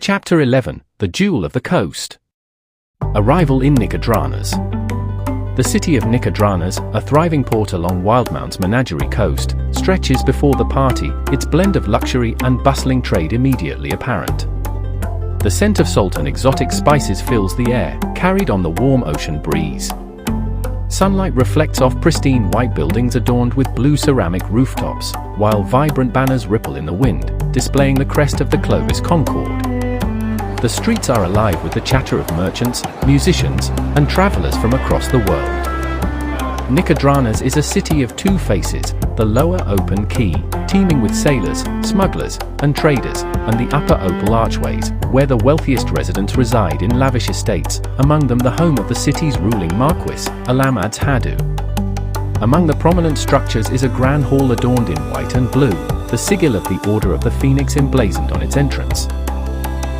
Chapter 11, The Jewel of the Coast. Arrival in Nicodranas. The city of Nicodranas, a thriving port along Wildmount's menagerie coast, stretches before the party, its blend of luxury and bustling trade immediately apparent. The scent of salt and exotic spices fills the air, carried on the warm ocean breeze. Sunlight reflects off pristine white buildings adorned with blue ceramic rooftops, while vibrant banners ripple in the wind, displaying the crest of the Clovis Concord. The streets are alive with the chatter of merchants, musicians, and travelers from across the world. Nicodranas is a city of two faces, the lower open quay, teeming with sailors, smugglers, and traders, and the upper opal archways, where the wealthiest residents reside in lavish estates, among them the home of the city's ruling marquis, Azmadan. Among the prominent structures is a grand hall adorned in white and blue, the sigil of the Order of the Phoenix emblazoned on its entrance.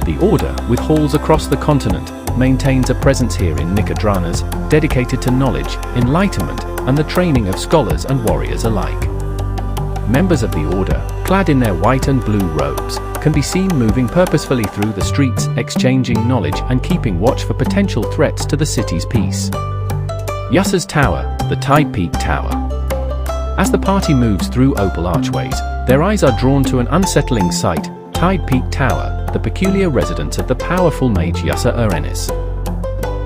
The Order, with halls across the continent, maintains a presence here in Nicodranas, dedicated to knowledge, enlightenment, and the training of scholars and warriors alike. Members of the Order, clad in their white and blue robes, can be seen moving purposefully through the streets, exchanging knowledge and keeping watch for potential threats to the city's peace. Yussa's Tower, the Tide Peak Tower. As the party moves through opal archways, their eyes are drawn to an unsettling sight: Tide Peak Tower, the peculiar residence of the powerful mage Yussa Uranus.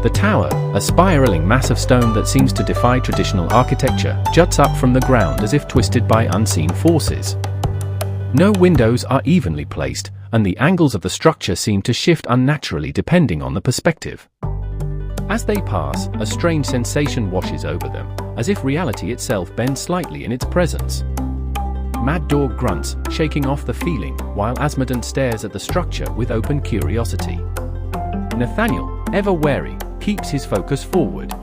The tower, a spiraling mass of stone that seems to defy traditional architecture, juts up from the ground as if twisted by unseen forces. No windows are evenly placed, and the angles of the structure seem to shift unnaturally depending on the perspective. As they pass, a strange sensation washes over them, as if reality itself bends slightly in its presence. Maddogg grunts, shaking off the feeling, while Azmadan stares at the structure with open curiosity. Nathaniel, ever wary, keeps his focus forward.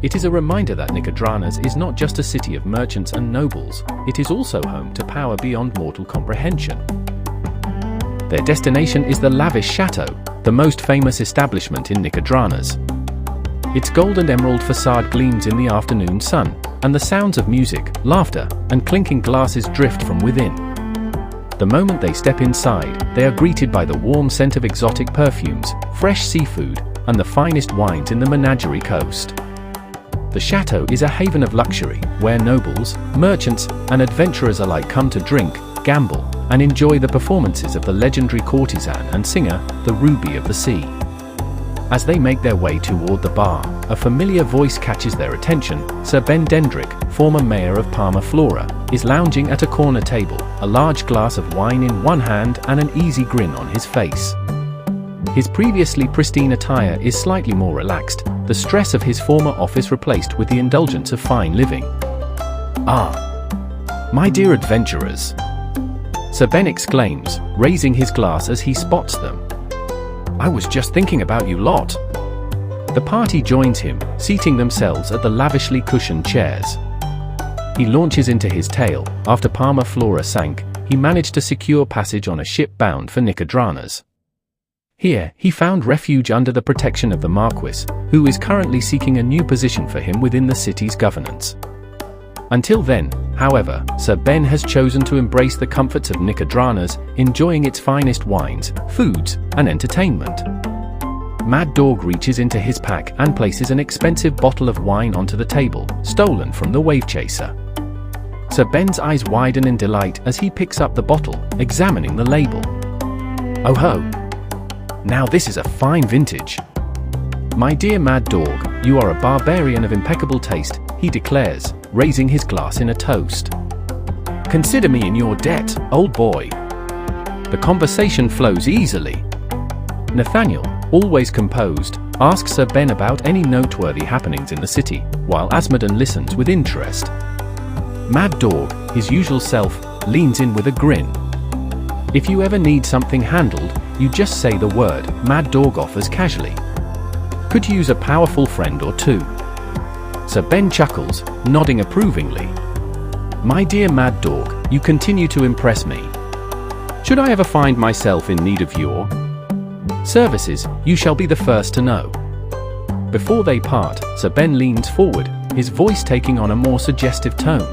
It is a reminder that Nicodranas is not just a city of merchants and nobles, it is also home to power beyond mortal comprehension. Their destination is the lavish chateau, the most famous establishment in Nicodranas. Its gold and emerald facade gleams in the afternoon sun, and the sounds of music, laughter, and clinking glasses drift from within. The moment they step inside, they are greeted by the warm scent of exotic perfumes, fresh seafood, and the finest wines in the menagerie coast. The chateau is a haven of luxury, where nobles, merchants, and adventurers alike come to drink, gamble, and enjoy the performances of the legendary courtesan and singer, the Ruby of the Sea. As they make their way toward the bar, a familiar voice catches their attention. Sir Ben Dendrick, former mayor of Parma Flora, is lounging at a corner table, a large glass of wine in one hand and an easy grin on his face. His previously pristine attire is slightly more relaxed, the stress of his former office replaced with the indulgence of fine living. "Ah, my dear adventurers," Sir Ben exclaims, raising his glass as he spots them. "I was just thinking about you lot." The party joins him, seating themselves at the lavishly cushioned chairs. He launches into his tale. After Parma Flora sank, he managed to secure passage on a ship bound for Nicodranas. Here, he found refuge under the protection of the Marquis, who is currently seeking a new position for him within the city's governance. Until then, however, Sir Ben has chosen to embrace the comforts of Nicodranas, enjoying its finest wines, foods, and entertainment. Maddogg reaches into his pack and places an expensive bottle of wine onto the table, stolen from the wave chaser. Sir Ben's eyes widen in delight as he picks up the bottle, examining the label. "Oh ho! Now this is a fine vintage. My dear Maddogg, you are a barbarian of impeccable taste," he declares, raising his glass in a toast. "Consider me in your debt, old boy." The conversation flows easily. Nathaniel, always composed, asks Sir Ben about any noteworthy happenings in the city, while Azmadan listens with interest. Maddogg, his usual self, leans in with a grin. "If you ever need something handled, you just say the word," Maddogg offers casually. "Could use a powerful friend or two." Sir Ben chuckles, nodding approvingly. "My dear Maddogg, you continue to impress me. Should I ever find myself in need of your services, you shall be the first to know." Before they part, Sir Ben leans forward, his voice taking on a more suggestive tone.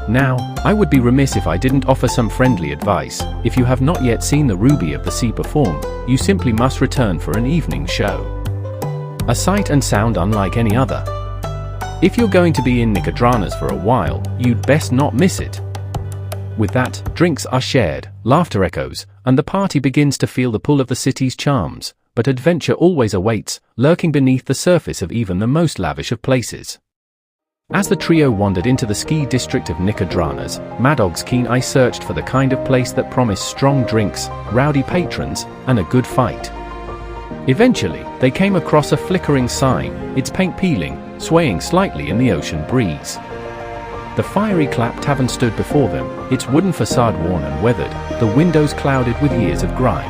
Now, I would be remiss if I didn't offer some friendly advice. If you have not yet seen the Ruby of the Sea perform, you simply must return for an evening show. A sight and sound unlike any other. If you're going to be in Nicodranas for a while, you'd best not miss it. With that, drinks are shared, laughter echoes, and the party begins to feel the pull of the city's charms, but adventure always awaits, lurking beneath the surface of even the most lavish of places. As the trio wandered into the ski district of Nicodranas, Maddogg's keen eye searched for the kind of place that promised strong drinks, rowdy patrons, and a good fight. Eventually, they came across a flickering sign, its paint peeling, swaying slightly in the ocean breeze. The Fiery Clap Tavern stood before them, its wooden facade worn and weathered, the windows clouded with years of grime.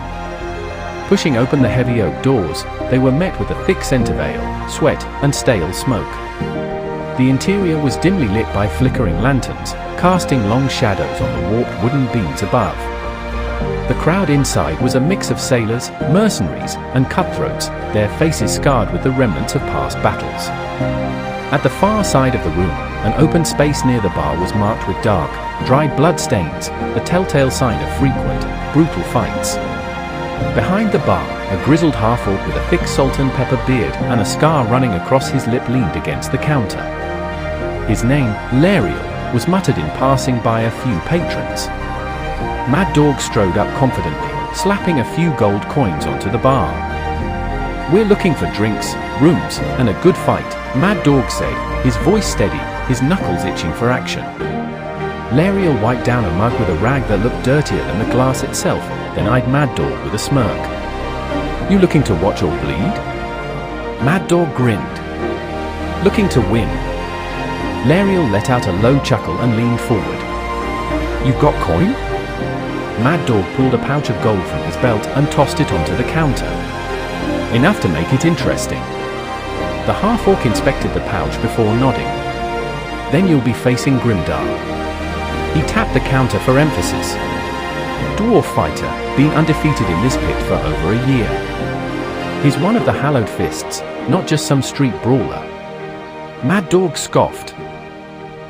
Pushing open the heavy oak doors, they were met with a thick scent of ale, sweat, and stale smoke. The interior was dimly lit by flickering lanterns, casting long shadows on the warped wooden beams above. The crowd inside was a mix of sailors, mercenaries, and cutthroats, their faces scarred with the remnants of past battles. At the far side of the room, an open space near the bar was marked with dark, dried blood stains, the telltale sign of frequent, brutal fights. Behind the bar, a grizzled half-orc with a thick salt and pepper beard and a scar running across his lip leaned against the counter. His name, Lariel, was muttered in passing by a few patrons. Maddogg strode up confidently, slapping a few gold coins onto the bar. "We're looking for drinks, rooms, and a good fight," Maddogg said, his voice steady, his knuckles itching for action. Lariel wiped down a mug with a rag that looked dirtier than the glass itself, then eyed Maddogg with a smirk. "You looking to watch or bleed?" Maddogg grinned. "Looking to win." Lariel let out a low chuckle and leaned forward. "You've got coin?" Maddogg pulled a pouch of gold from his belt and tossed it onto the counter. "Enough to make it interesting." The half-orc inspected the pouch before nodding. "Then you'll be facing Grimdar." He tapped the counter for emphasis. Dwarf fighter, been undefeated in this pit for over a year. He's one of the Hallowed Fists, not just some street brawler. Maddogg scoffed.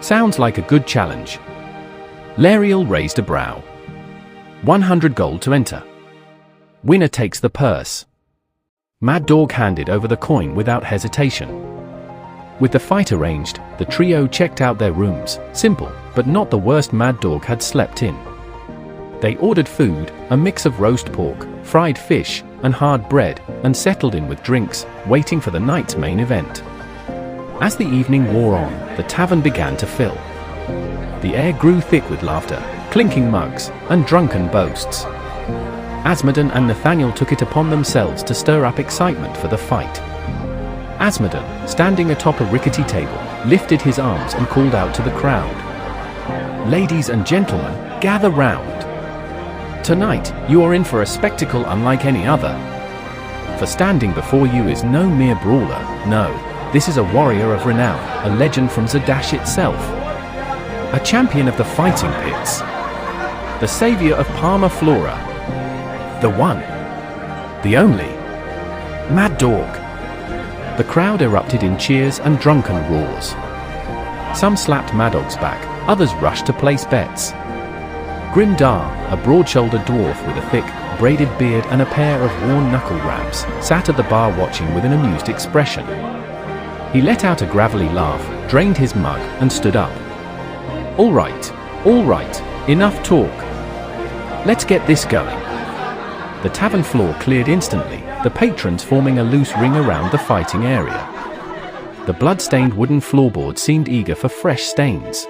"Sounds like a good challenge." Lariel raised a brow. 100 gold to enter. Winner takes the purse. Maddogg handed over the coin without hesitation. With the fight arranged, the trio checked out their rooms, simple, but not the worst Maddogg had slept in. They ordered food, a mix of roast pork, fried fish, and hard bread, and settled in with drinks, waiting for the night's main event. As the evening wore on, the tavern began to fill. The air grew thick with laughter, clinking mugs, and drunken boasts. Azmadan and Nathaniel took it upon themselves to stir up excitement for the fight. Azmadan, standing atop a rickety table, lifted his arms and called out to the crowd. "Ladies and gentlemen, gather round. Tonight, you are in for a spectacle unlike any other. For standing before you is no mere brawler, no, this is a warrior of renown, a legend from Zadash itself. A champion of the fighting pits. The savior of Parma Flora. The one. The only. Maddogg." The crowd erupted in cheers and drunken roars. Some slapped Maddogg's back, others rushed to place bets. Grimdar, a broad-shouldered dwarf with a thick, braided beard and a pair of worn knuckle wraps, sat at the bar watching with an amused expression. He let out a gravelly laugh, drained his mug, and stood up. All right, enough talk. Let's get this going." The tavern floor cleared instantly, the patrons forming a loose ring around the fighting area. The blood-stained wooden floorboard seemed eager for fresh stains.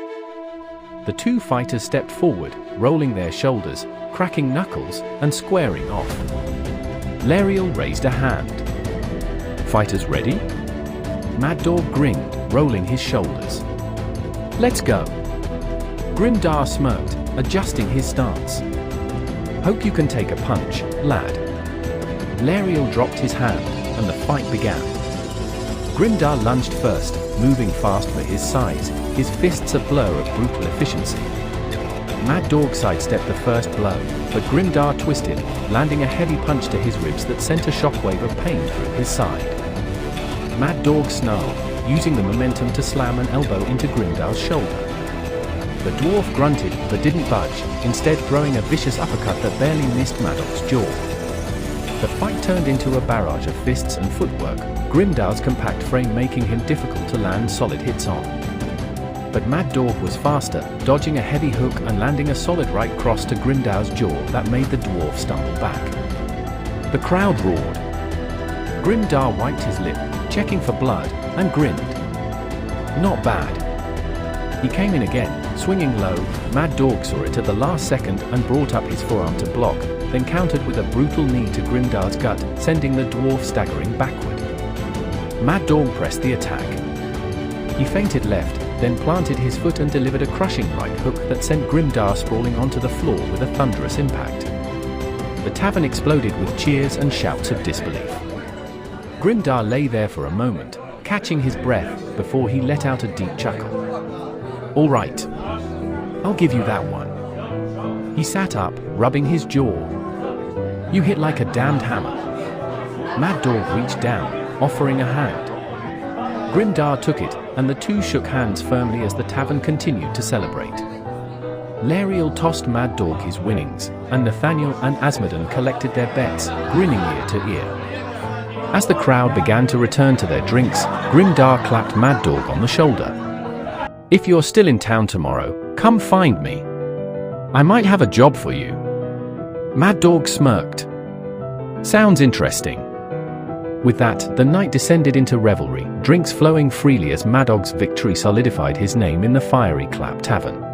The two fighters stepped forward, rolling their shoulders, cracking knuckles, and squaring off. Lariel raised a hand. "Fighters ready?" Maddogg grinned, rolling his shoulders. "Let's go." Grimdar smirked, adjusting his stance. "Hope you can take a punch, lad." Lariel dropped his hand, and the fight began. Grimdar lunged first, moving fast for his size, his fists a blur of brutal efficiency. Maddogg sidestepped the first blow, but Grimdar twisted, landing a heavy punch to his ribs that sent a shockwave of pain through his side. Maddogg snarled, using the momentum to slam an elbow into Grimdar's shoulder. The dwarf grunted but didn't budge, instead throwing a vicious uppercut that barely missed Maddogg's jaw. The fight turned into a barrage of fists and footwork, Grimdar's compact frame making him difficult to land solid hits on. But Maddogg was faster, dodging a heavy hook and landing a solid right cross to Grimdar's jaw that made the dwarf stumble back. The crowd roared. Grimdar wiped his lip, checking for blood, and grinned. Not bad. He came in again, swinging low. Maddogg saw it at the last second and brought up his forearm to block, then countered with a brutal knee to Grimdar's gut, sending the dwarf staggering backward. Maddogg pressed the attack. He feinted left, then planted his foot and delivered a crushing right hook that sent Grimdar sprawling onto the floor with a thunderous impact. The tavern exploded with cheers and shouts of disbelief. Grimdar lay there for a moment, catching his breath, before he let out a deep chuckle. "All right. I'll give you that one." He sat up, rubbing his jaw. "You hit like a damned hammer." Maddogg reached down, offering a hand. Grimdar took it, and the two shook hands firmly as the tavern continued to celebrate. Lariel tossed Maddogg his winnings, and Nathaniel and Azmadan collected their bets, grinning ear to ear. As the crowd began to return to their drinks, Grimdar clapped Maddogg on the shoulder. "If you're still in town tomorrow, come find me. I might have a job for you." Maddogg smirked. "Sounds interesting." With that, the night descended into revelry, drinks flowing freely as Maddogg's victory solidified his name in the Fiery Clap Tavern.